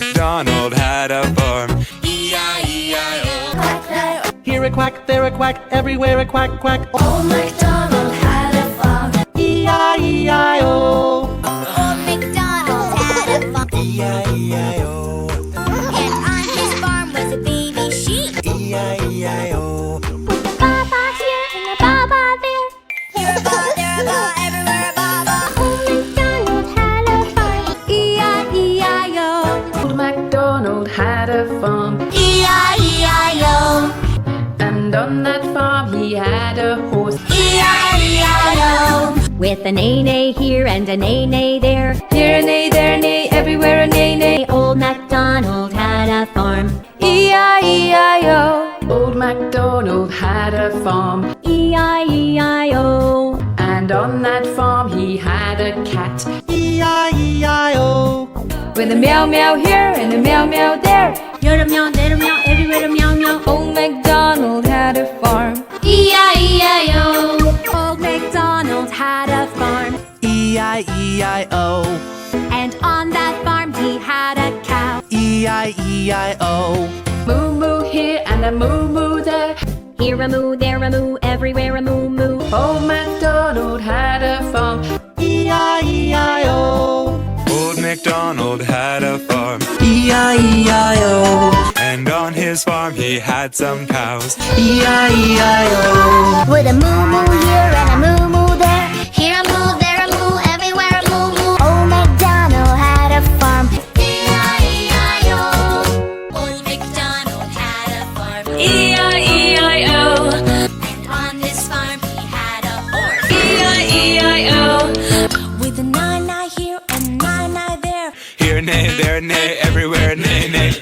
MacDonald had a farm. E-I-E-I-O. Here a quack, there a quack, everywhere a quack, quack. Old MacDonald had a farm. E-I-E-I-O. Old MacDonald had a farm. E-I-E-I-O. And on his farm was a baby sheep. E-I-E-I-O. With a baba here and a baba there. Here a baba, there a baba, everywhere a baba. Old MacDonald had a farm. E-I-E-I-O. Old MacDonald had a farm, E-I-E-I-O. and on that farm he had a horse. E-I-E-I-O. With a neigh-neigh here and a neigh-neigh there. Here a neigh, there a neigh, everywhere a neigh-neigh. Old MacDonald had a farm. E-I-E-I-O. Old MacDonald had a farm, E-I-E-I-O. and on that farm he had a cat. E-I-E-I-O. With a meow meow here and a meow meow there. Here a meow, there a meow, everywhere a meow meow. Old MacDonald had a farm, E-I-E-I-O. Old MacDonald had a farm. E-I-E-I-O. And on that farm he had a cow. E-I-E-I-O. moo moo here and a moo moo there. Here a moo, there a moo, everywhere a moo moo. Old MacDonald had a farm, E-I-E-I-O. Old MacDonald had a farm, E-I-E-I-O. and on his farm he had some cows. E-I-E-I-O. With a moo moo here and a moo moo there. Here a moo, there a moo, everywhere a moo moo. Old MacDonald had a farm. E-I-E-I-O. Old MacDonald had a farm. E-I-E-I-O. And on this farm he had a horse. E-I-E-I-O. With a nine-nine here and nine-nine there. Here a neigh, there a neigh, everywhere a neigh, neigh.